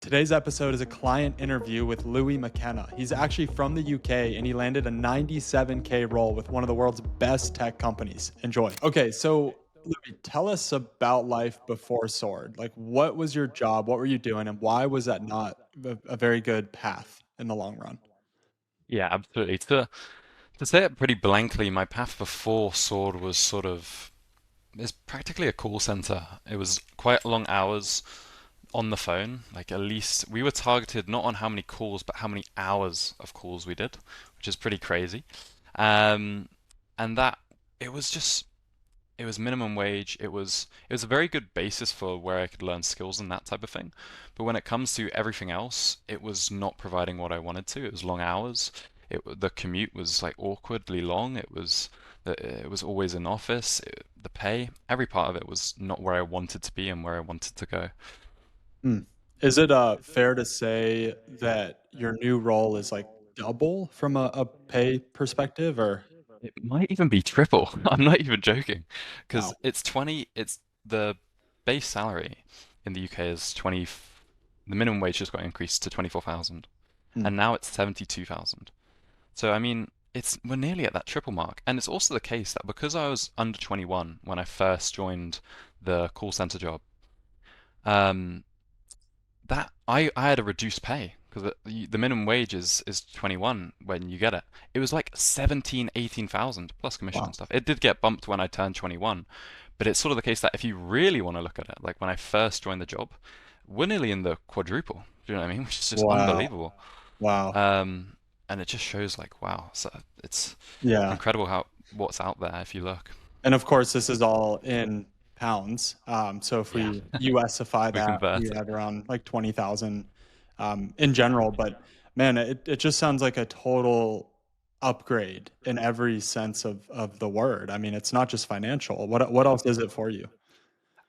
Today's episode is a client interview with Louis McKenna. He's actually from the UK and he landed a 97K role with one of the world's best tech companies. Enjoy. Okay, so Louis, tell us about life before Sword. Like, what was your job? What were you doing? And why was that not a very good path in the long run? Yeah, absolutely. To say it pretty blankly, my path before Sword was it's practically a call center. It was quite long hours on the phone. Like at least we were targeted not on how many calls, but how many hours of calls we did, which is pretty crazy. Um, and that it was just it was minimum wage. It was a very good basis for where I could learn skills and that type of thing. But when it comes to everything else, it was not providing what I wanted to. It was long hours. The commute was like awkwardly long. It was always in office. The pay, every part of it was not where I wanted to be and where I wanted to go. Hmm. Is it fair to say that your new role is like double from a pay perspective or It might even be triple. I'm not even joking, because wow. it's the base salary in the UK is 20. The minimum wage just got increased to 24,000, Hmm. and now it's 72,000. So I mean, we're nearly at that triple mark, and it's also the case that because I was under 21 when I first joined the call center job, um, that I had a reduced pay because the minimum wage is 21 when you get it. It was like 17, 18,000 plus commission and Wow. stuff. It did get bumped when I turned 21, but it's sort of the case that if you really want to look at it, like when I first joined the job, we're nearly in the quadruple. Do you know what I mean? Which is just Wow. unbelievable. Wow. Um, and it just shows like, wow, so it's Yeah. incredible how what's out there if you look. And of course, this is all in pounds. So if Yeah, we USify we that, convert you're it. at around like 20,000 in general. But man, it just sounds like a total upgrade in every sense of the word. I mean, it's not just financial. What else is it for you?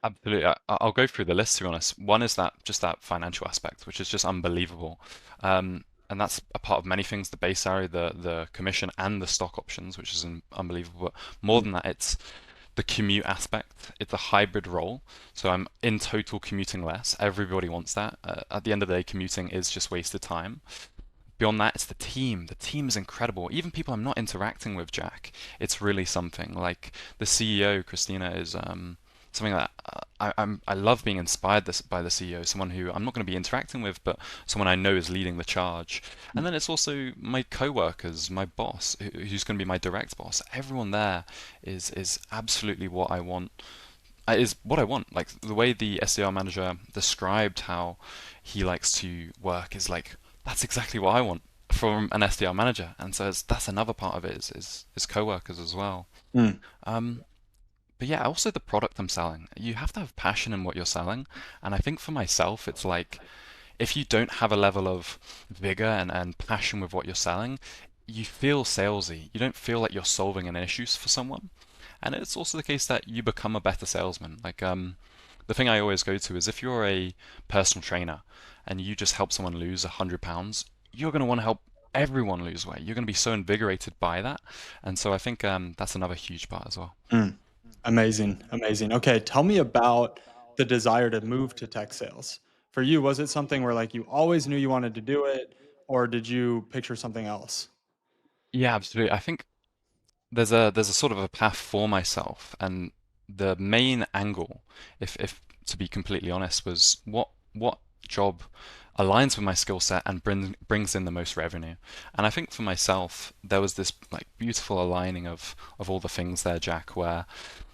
Absolutely. I'll go through the list to be honest. One is that just that financial aspect, which is just unbelievable. And that's a part of many things, the base salary, the commission and the stock options, which is unbelievable. But more Mm. than that, it's the commute aspect. It's a hybrid role. So I'm in total commuting less. Everybody wants that. At the end of the day, commuting is just wasted time. Beyond that, it's the team. The team is incredible. Even people I'm not interacting with, Jack, it's really something. Like the CEO, Christina, is something that I love being inspired by the CEO, someone who I'm not going to be interacting with, but someone I know is leading the charge. And then it's also my co-workers, my boss, who's going to be my direct boss. Everyone there is absolutely what I want. Is what I want. Like the way the SDR manager described how he likes to work is like that's exactly what I want from an SDR manager. And so that's another part of it is co-workers as well. Mm. Um, but yeah, also the product I'm selling. You have to have passion in what you're selling. And I think for myself, it's like if you don't have a level of vigor and passion with what you're selling, you feel salesy. You don't feel like you're solving an issue for someone. And it's also the case that you become a better salesman. Like the thing I always go to is if you're a personal trainer and you just help someone lose 100 pounds, you're going to want to help everyone lose weight. You're going to be so invigorated by that. And so I think that's another huge part as well. Mm. Amazing. Amazing. Okay, tell me about the desire to move to tech sales. For you, was it something where like you always knew you wanted to do it, or did you picture something else? Yeah, absolutely. I think there's a sort of a path for myself, and the main angle, if to be completely honest, was what job aligns with my skill set and brings in the most revenue. And I think for myself, there was this like beautiful aligning of all the things there, Jack, where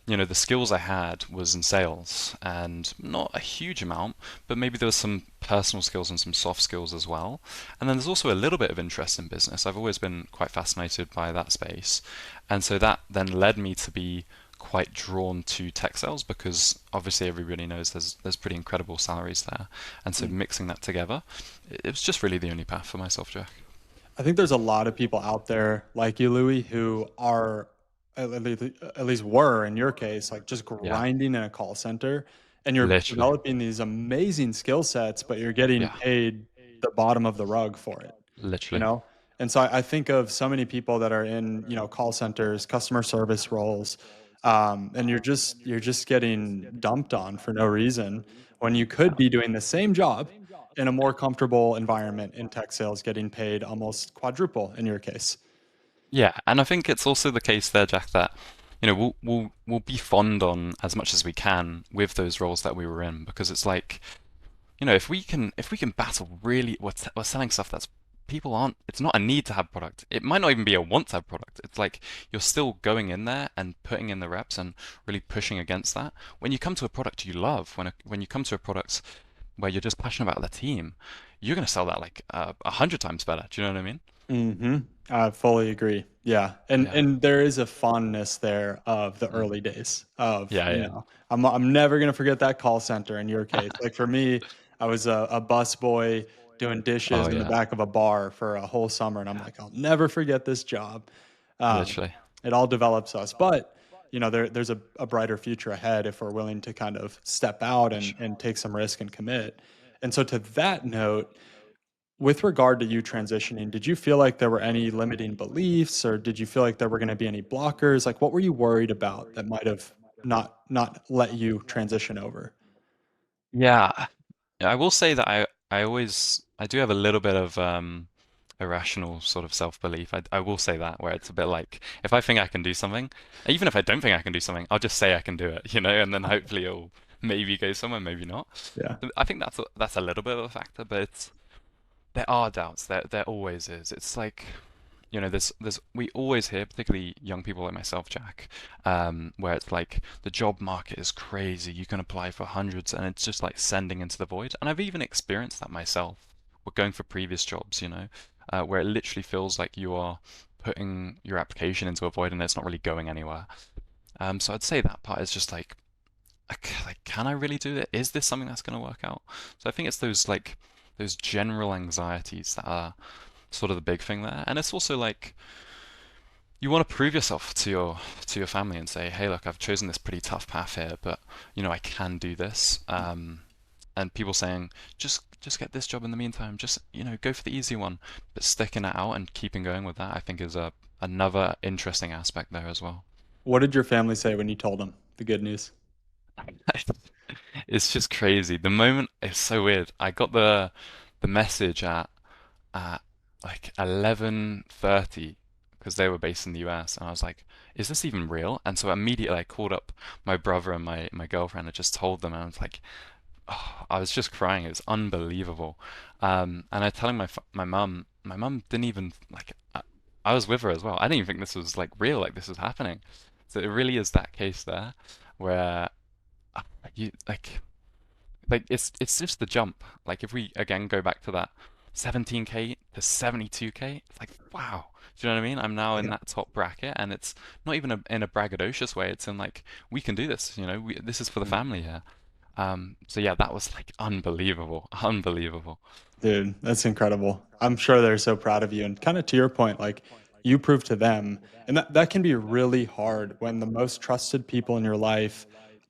the skills I had was in sales and not a huge amount, but maybe there was some personal skills and some soft skills as well. And then there's also a little bit of interest in business. I've always been quite fascinated by that space. And so that then led me to be quite drawn to tech sales because obviously everybody knows there's pretty incredible salaries there. And so Mm. mixing that together, it was just really the only path for myself, Jack. I think there's a lot of people out there like you, Louis, who are at least were in your case like just Yeah, grinding in a call center, and you're literally. developing these amazing skill sets, but you're getting Yeah, paid the bottom of the rug for it. you literally. know? And so I think of so many people that are in, call centers, customer service roles. and you're just getting dumped on for no reason when you could be doing the same job in a more comfortable environment in tech sales, getting paid almost quadruple in your case. Yeah, and I think it's also the case there, Jack, that we'll be fond on as much as we can with those roles that we were in because it's like, if we can battle really, we're selling stuff that's people aren't. It's not a need to have product. It might not even be a want to have product. It's like you're still going in there and putting in the reps and really pushing against that. When you come to a product you love, when you come to a product where you're just passionate about the team, you're gonna sell that like 100 times better. Do you know what I mean? Hmm. I fully agree. Yeah. And Yeah. and there is a fondness there of the Mm. early days of, Yeah, yeah. I'm never gonna forget that call center in your case. Like for me, I was a bus boy doing dishes Oh in the yeah. back of a bar for a whole summer, and I'm Yeah. like, I'll never forget this job. Um, Literally. it all develops us, but there's a brighter future ahead if we're willing to kind of step out For and sure. take some risk and commit. And so to that note, with regard to you transitioning, did you feel like there were any limiting beliefs, or did you feel like there were gonna be any blockers? Like, what were you worried about that might have not let you transition over? Yeah. Yeah, I will say that I do have a little bit of irrational sort of self-belief. I will say that where it's a bit like if I think I can do something, even if I don't think I can do something, I'll just say I can do it, and then hopefully it'll maybe go somewhere, maybe not. Yeah. I think that's a little bit of a factor, but there are doubts. There always is. It's like, there's we always hear, particularly young people like myself, Jack, where it's like the job market is crazy. You can apply for hundreds, and it's just like sending into the void. And I've even experienced that myself. We're going for previous jobs, where it literally feels like you are putting your application into a void and it's not really going anywhere. So I'd say that part is just like, can I really do it? Is this something that's going to work out? So I think it's those general anxieties that are sort of the big thing there. And it's also like you want to prove yourself to your family and say, hey, look, I've chosen this pretty tough path here, but I can do this. And people saying, just get this job in the meantime, just go for the easy one, but sticking it out and keeping going with that, I think is a another interesting aspect there as well. What did your family say when you told them the good news? It's just crazy. The moment it's so weird. I got the message at like 11:30 because they were based in the US, and I was like, "Is this even real?" And so immediately I called up my brother and my girlfriend and just told them, and I was like, oh, I was just crying. It was unbelievable. And I telling my mum, my mum didn't even like. I was with her as well. I didn't even think this was like real, like this was happening. So it really is that case there, where uh, you like it's just the jump. Like if we again go back to that 17K to 72K, it's like wow. Do you know what I mean? I'm now in Yeah. that top bracket, and it's not even in a braggadocious way. It's in like we can do this. This is for the Mm. family here. So yeah, that was like unbelievable, unbelievable. Dude, that's incredible. I'm sure they're so proud of you. And kind of to your point, like you proved to them, and that can be really hard when the most trusted people in your life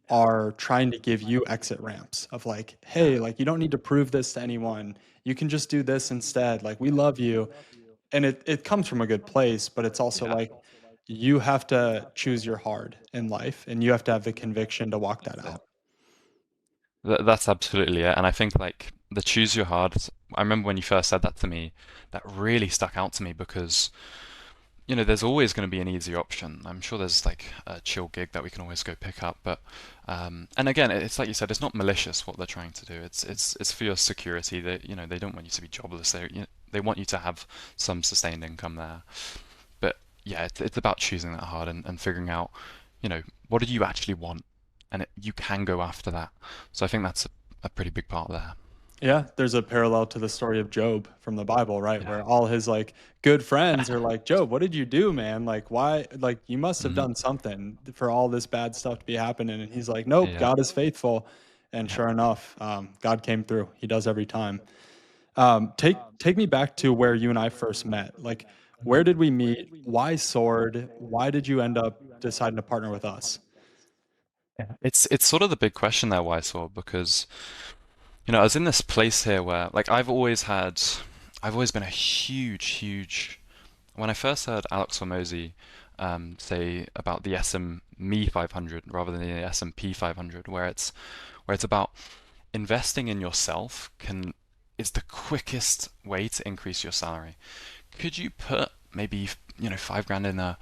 are trying to give you exit ramps of like, Yeah, hey, like you don't need to prove this to anyone. You can just do this instead. Like we love you. And it comes from a good place, but it's also yeah, like you have to choose your hard in life and you have to have the conviction to walk that that's it. out. That's absolutely it. And I think like the choose your hard. I remember when you first said that to me, that really stuck out to me because there's always going to be an easier option. I'm sure there's like a chill gig that we can always go pick up, but and again, it's like you said, it's not malicious what they're trying to do. It's for your security. They don't want you to be jobless. They want you to have some sustained income there. But yeah, it's about choosing that hard and figuring out, what do you actually want, and you can go after that. So I think that's a pretty big part there. Yeah, there's a parallel to the story of Job from the Bible, right? Yeah. Where all his like good friends are like, "Job, what did you do, man? Like why like you must have Hmm. done something for all this bad stuff to be happening." And he's like, "Nope, Yeah. God is faithful." And Yeah. sure enough, God came through. He does every time. Take me back to where you and I first met. Like, where did we meet? Why Sword? Why did you end up deciding to partner with us? Yeah. It's sort of the big question there, Wysor, because I was in this place here where like I've always been a huge, huge. When I first heard Alex Hormozy, say about the SME 500 rather than the S&P 500, where it's about investing in yourself can is the quickest way to increase your salary. Could you put maybe 5 grand in a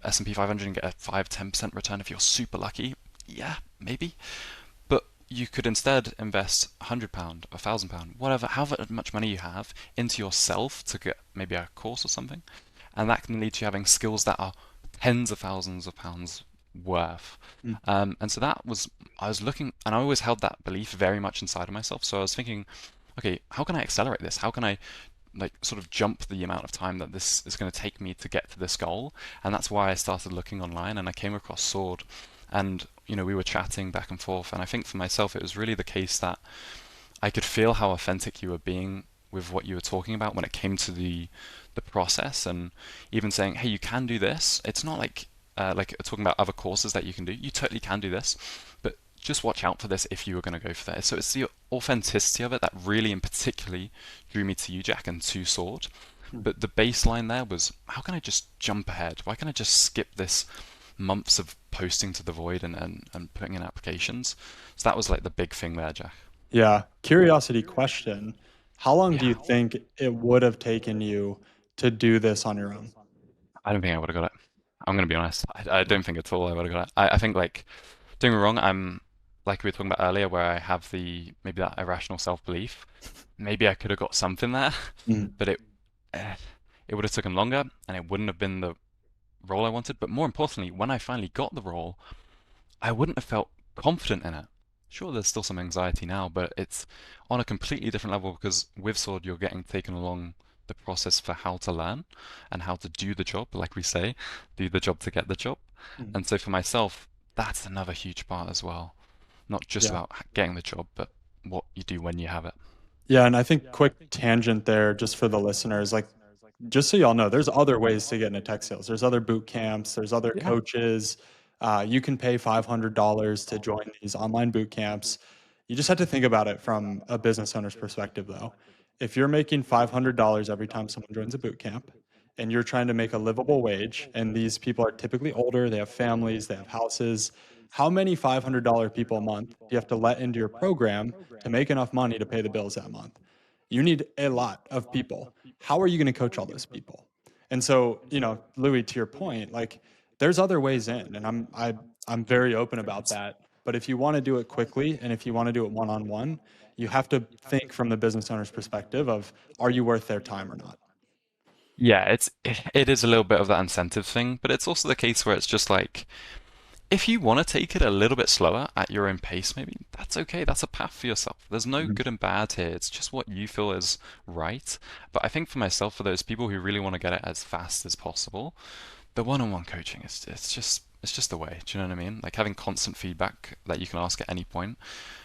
S&P 500 and get a 5-10% return if you're super lucky? Yeah, maybe. But you could instead invest £100, £1,000, whatever, however much money you have into yourself to get maybe a course or something, and that can lead to you having skills that are tens of thousands of pounds worth. Mm. And so I was looking, and I always held that belief very much inside of myself. So I was thinking, okay, how can I accelerate this? How can I like sort of jump the amount of time that this is going to take me to get to this goal? And that's why I started looking online, and I came across Sword, and we were chatting back and forth, and I think for myself it was really the case that I could feel how authentic you were being with what you were talking about when it came to the process, and even saying, hey, you can do this. It's not like talking about other courses that you can do. You totally can do this, but just watch out for this if you were going to go for that. So it's the authenticity of it that really and particularly drew me to you, Jack, and to Sword. Mm. But the baseline there was, how can I just jump ahead? Why can't I just skip this months of posting to the void and putting in applications? So that was like the big thing there, Jack. Yeah. Curiosity question. How long do Yeah. you think it would have taken you to do this on your own? I don't think I would have got it. I'm going to be honest. I don't think at all I would have got it. I think like, don't get me wrong, I'm like we were talking about earlier, where I have the maybe that irrational self-belief. Maybe I could have got something there, Mm. but eh, it would have taken longer, and it wouldn't have been the role I wanted. But more importantly, when I finally got the role, I wouldn't have felt confident in it. Sure, there's still some anxiety now, but it's on a completely different level because with Sword, you're getting taken along the process for how to learn and how to do the job, like we say, do the job to get the job. Mm. And so for myself, that's another huge part as well. Not just Yeah. about getting the job, but what you do when you have it. Yeah, and I think quick tangent there just for the listeners, like just so y'all know, there's other ways to get into tech sales. There's other boot camps, there's other Yeah. coaches. You can pay $500 to join these online boot camps. You just have to think about it from a business owner's perspective, though. If you're making $500 every time someone joins a boot camp and you're trying to make a livable wage, and these people are typically older, they have families, they have houses, how many $500 people a month do you have to let into your program to make enough money to pay the bills that month? You need a lot of people. How are you going to coach all those people? And so, Louis, to your point, like there's other ways in, and I'm very open about that. But if you want to do it quickly and if you want to do it one on one, you have to think from the business owner's perspective of are you worth their time or not? Yeah, it is a little bit of that incentive thing, but it's also the case where it's just like if you want to take it a little bit slower at your own pace, maybe that's okay. That's a path for yourself. There's no Mhm. good and bad here. It's just what you feel is right. But I think for myself, for those people who really want to get it as fast as possible, the one-on-one coaching is it's just the way. Do you know what I mean? Like having constant feedback that you can ask at any point.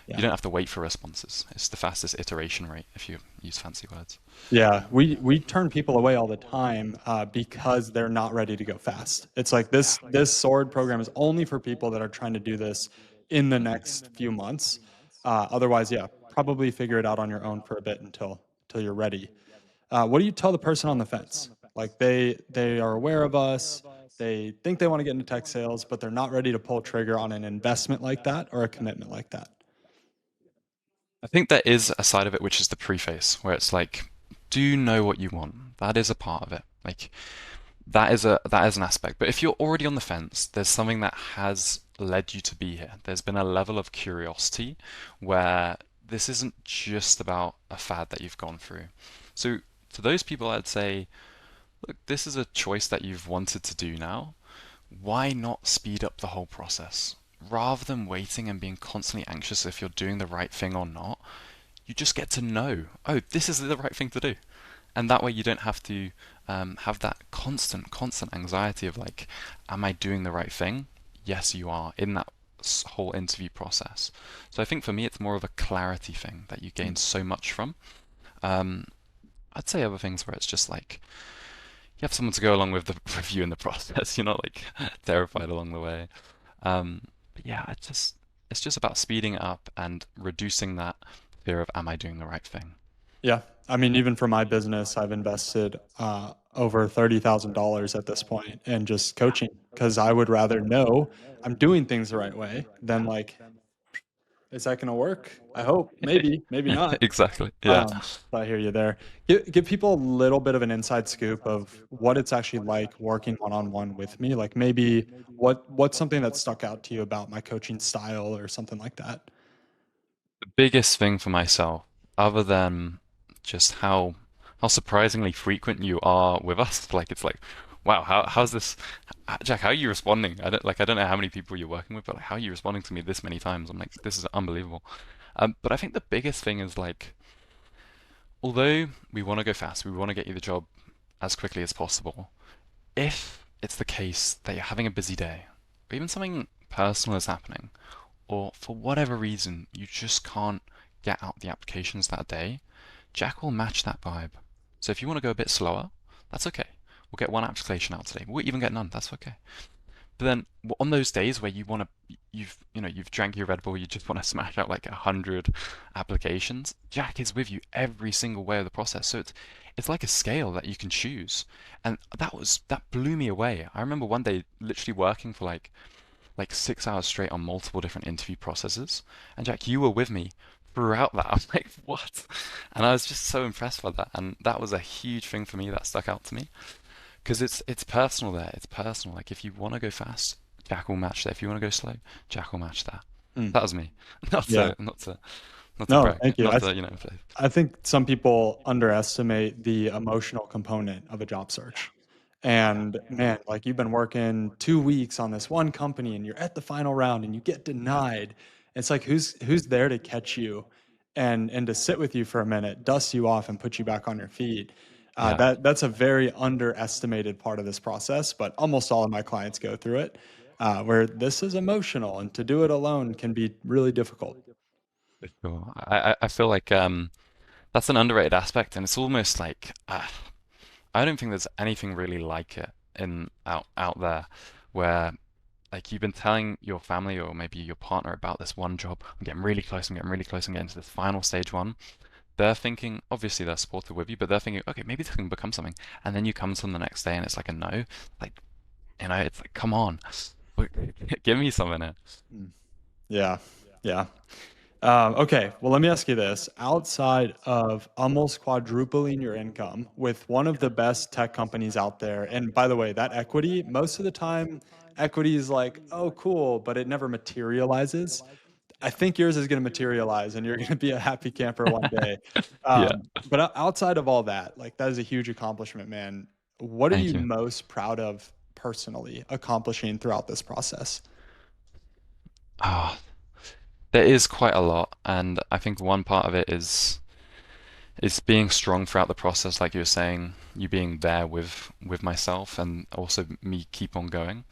You Yeah. don't have to wait for responses. It's the fastest iteration rate if you use fancy words. Yeah, we turn people away all the time because they're not ready to go fast. It's like Yeah. this sword program is only for people that are trying to do this in the next few months. Otherwise, yeah, probably figure it out on your own for a bit until you're ready. What do you tell the person on the fence? Like they are aware of us, they think they want to get into tech sales, but they're not ready to pull trigger on an investment like that or a commitment like that. I think there is a side of it which is the preface, where it's like, do you know what you want? That is a part of it. Like that is an aspect. But if you're already on the fence, there's something that has led you to be here. There's been a level of curiosity where this isn't just about a fad that you've gone through. So to those people, I'd say, look, this is a choice that you've wanted to do now. Why not speed up the whole process? Rather than waiting and being constantly anxious if you're doing the right thing or not, you just get to know, oh, this is the right thing to do. And that way you don't have to have that constant anxiety of like, am I doing the right thing? Yes, you are in that whole interview process. So I think for me, it's more of a clarity thing that you gain so much from. Um, I'd say other things where it's just like, you have someone to go along with the review in the process. You're not like terrified along the way. But yeah, it's just about speeding it up and reducing that fear of am I doing the right thing? Yeah. I mean, even for my business, I've invested over $30,000 at this point in just coaching because I would rather know I'm doing things the right way than like, is that going to work? I hope. Maybe, maybe not. Exactly. Yeah. Um, I hear you there. Give people a little bit of an inside scoop of what it's actually like working one-on-one with me. Like maybe what's something that stuck out to you about my coaching style or something like that. The biggest thing for myself, other than just how surprisingly frequent you are with us, like it's like, wow, how's this, Jack? How are you responding? I don't know how many people you're working with, but like, how are you responding to me this many times? I'm like, this is unbelievable. But I think the biggest thing is like, although we want to go fast, we want to get you the job as quickly as possible. If it's the case that you're having a busy day, or even something personal is happening, or for whatever reason you just can't get out the applications that day, Jack will match that vibe. So if you want to go a bit slower, that's okay. We'll get one application out today. We'll even get none. That's okay. But then on those days where you want to, you've drank your Red Bull, you just want to smash out like 100 applications. Jack is with you every single way of the process. So it's like a scale that you can choose, and that blew me away. I remember one day literally working for like 6 hours straight on multiple different interview processes. And Jack, you were with me throughout that. I was like, what? And I was just so impressed by that. And that was a huge thing for me that stuck out to me. Because it's personal there. It's personal. Like if you want to go fast, Jack will match that. If you want to go slow, Jack will match that. Mm, That was me. Not yeah. to not to not to No, brag. thank you. Not to, play. I think some people underestimate the emotional component of a job search. And man, like you've been working 2 weeks on this one company and you're at the final round and you get denied. It's like who's there to catch you and to sit with you for a minute, dust you off and put you back on your feet. Yeah. That's a very underestimated part of this process, but almost all of my clients go through it, where this is emotional and to do it alone can be really difficult. For sure. I feel like that's an underrated aspect, and it's almost like I don't think there's anything really like it in out there where like you've been telling your family or maybe your partner about this one job. I'm getting really close. I'm getting really close. I'm getting to this final stage one. They're thinking, obviously they're supportive with you, but they're thinking, okay, maybe this can become something. And then you come to them the next day and it's like a no. Like, it's like, come on, give me something here. Mm. Yeah, yeah. Okay, well, let me ask you this. Outside of almost quadrupling your income with one of the best tech companies out there, and by the way, that equity, most of the time, equity is like, oh, cool, but it never materializes. I think yours is going to materialize and you're going to be a happy camper one day. Yeah, But outside of all that, like that is a huge accomplishment, man. What are thank you you. most proud of personally accomplishing throughout this process? Ah, there is quite a lot, and I think one part of it is being strong throughout the process, like you were saying, you being there with myself, and also me keep on going.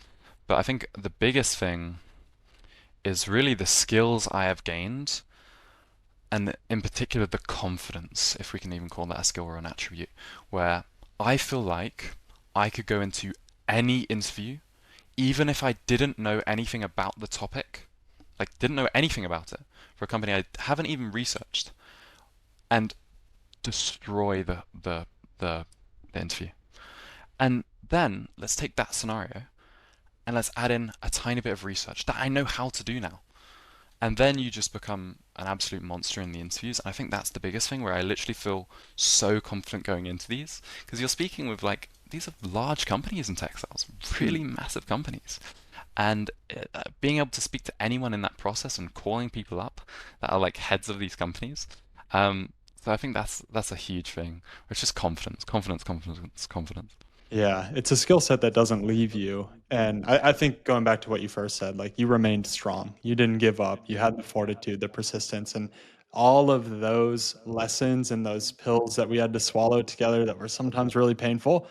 But I think the biggest thing is really the skills I have gained, and in particular the confidence, if we can even call that a skill or an attribute, where I feel like I could go into any interview, even if I didn't know anything about the topic, like didn't know anything about it, for a company I haven't even researched, and destroy the interview. And then let's take that scenario and let's add in a tiny bit of research that I know how to do now. And then you just become an absolute monster in the interviews. And I think that's the biggest thing where I literally feel so confident going into these because you're speaking with like these are large companies in textiles, Hmm. really massive companies. And being able to speak to anyone in that process and calling people up that are like heads of these companies. So I think that's a huge thing. It's just confidence, confidence, confidence, confidence. Yeah, it's a skill set that doesn't leave you. And I think going back to what you first said, like you remained strong. You didn't give up. You had the fortitude, the persistence, and all of those lessons and those pills that we had to swallow together that were sometimes really painful.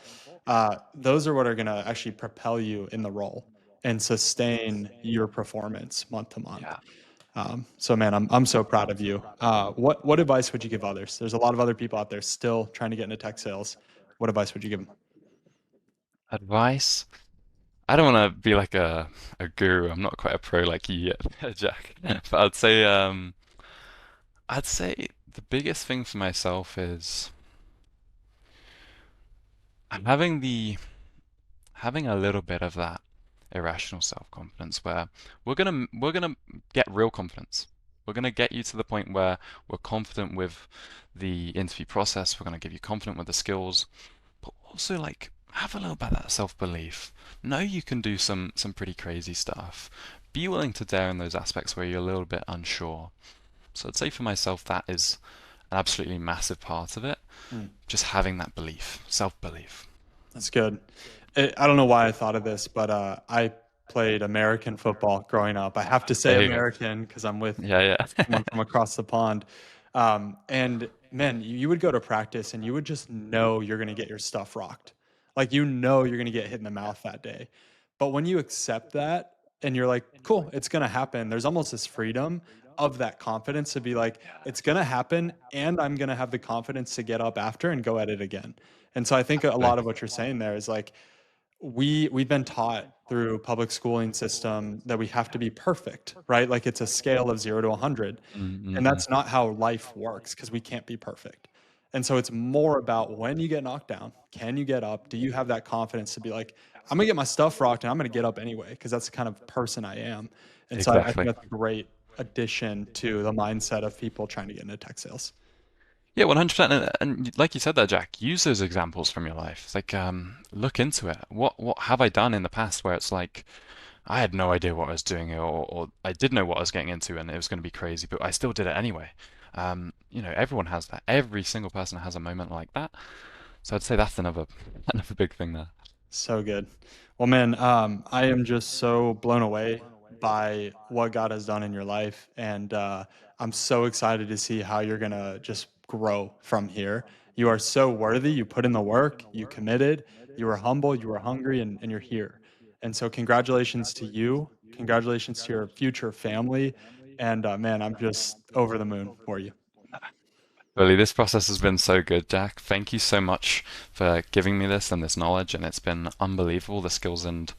Those are what are going to actually propel you in the role and sustain your performance month to month. Yeah. So man, I'm so proud of you. What advice would you give others? There's a lot of other people out there still trying to get into tech sales. What advice would you give them? Advice? I don't want to be like a guru. I'm not quite a pro like you yet, Jack. But I'd say The biggest thing for myself is I'm having a little bit of that irrational self-confidence where we're gonna get real confidence. We're gonna get you to the point where we're confident with the interview process. We're gonna give you confident with the skills, but also like have a little bit of that self-belief. Know you can do some pretty crazy stuff. Be willing to dare in those aspects where you're a little bit unsure. So I'd say for myself that is an absolutely massive part of it. Mm. Just having that belief, self-belief. That's good. I don't know why I thought of this, but I played American football growing up. I have to say There you go. American because I'm with Yeah, someone yeah. from across the pond. And man, you would go to practice and you would just know you're going to get your stuff rocked. Like, you know, you're going to get hit in the mouth that day. But when you accept that and you're like, cool, it's going to happen, there's almost this freedom of that confidence to be like, it's going to happen. And I'm going to have the confidence to get up after and go at it again. And so I think a lot of what you're saying there is like, we've been taught through public schooling system that we have to be perfect, right? Like, it's a scale of 0 to 100. And Mm-mm-mm. that's not how life works because we can't be perfect. And so it's more about when you get knocked down, can you get up? Do you have that confidence to be like, I'm gonna get my stuff rocked and I'm gonna get up anyway, because that's the kind of person I am. And so I think Exactly. that's a great addition to the mindset of people trying to get into tech sales. Yeah, 100%. And like you said there, Jack, use those examples from your life. It's like, look into it. What have I done in the past where it's like I had no idea what I was doing, or I did know what I was getting into, and it was going to be crazy, but I still did it anyway. Everyone has that. Every single person has a moment like that. So I'd say that's another another big thing there. So good. Well, man, I am just so blown away by what God has done in your life. And I'm so excited to see how you're going to just grow from here. You are so worthy. You put in the work, you committed, you were humble, you were hungry, and you're here. And so, congratulations to you. Congratulations to your future family. And man, I'm just over the moon for you. Really, this process has been so good, Jack. Thank you so much for giving me this and this knowledge, and it's been unbelievable, the skills and,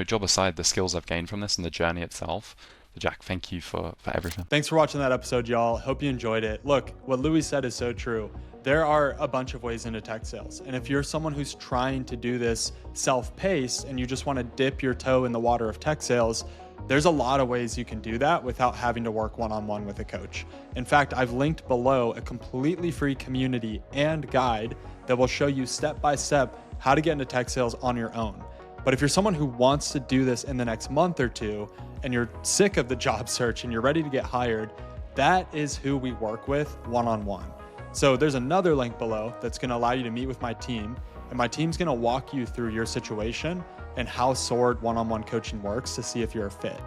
job aside, the skills I've gained from this and the journey itself. So Jack, thank you for everything. Thanks for watching that episode, y'all. Hope you enjoyed it. Look, what Louis said is so true. There are a bunch of ways into tech sales. And if you're someone who's trying to do this self-paced and you just want to dip your toe in the water of tech sales, there's a lot of ways you can do that without having to work one-on-one with a coach. In fact, I've linked below a completely free community and guide that will show you step-by-step how to get into tech sales on your own. But if you're someone who wants to do this in the next month or two and you're sick of the job search and you're ready to get hired, that is who we work with one-on-one. So there's another link below that's going to allow you to meet with my team, and my team's going to walk you through your situation and how Sword one-on-one coaching works to see if you're a fit.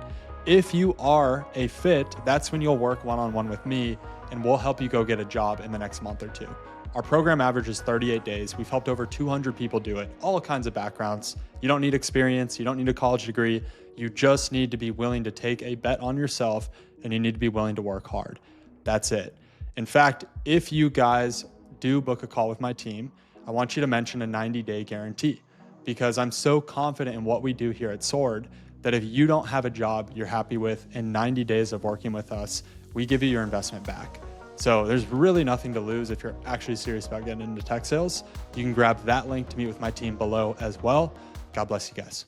If you are a fit, that's when you'll work one-on-one with me, and we'll help you go get a job in the next month or two. Our program averages 38 days. We've helped over 200 people do it, all kinds of backgrounds. You don't need experience. You don't need a college degree. You just need to be willing to take a bet on yourself, and you need to be willing to work hard. That's it. In fact, if you guys do book a call with my team, I want you to mention a 90-day guarantee, because I'm so confident in what we do here at Sword that if you don't have a job you're happy with in 90 days of working with us, we give you your investment back. So there's really nothing to lose if you're actually serious about getting into tech sales. You can grab that link to meet with my team below as well. God bless you guys.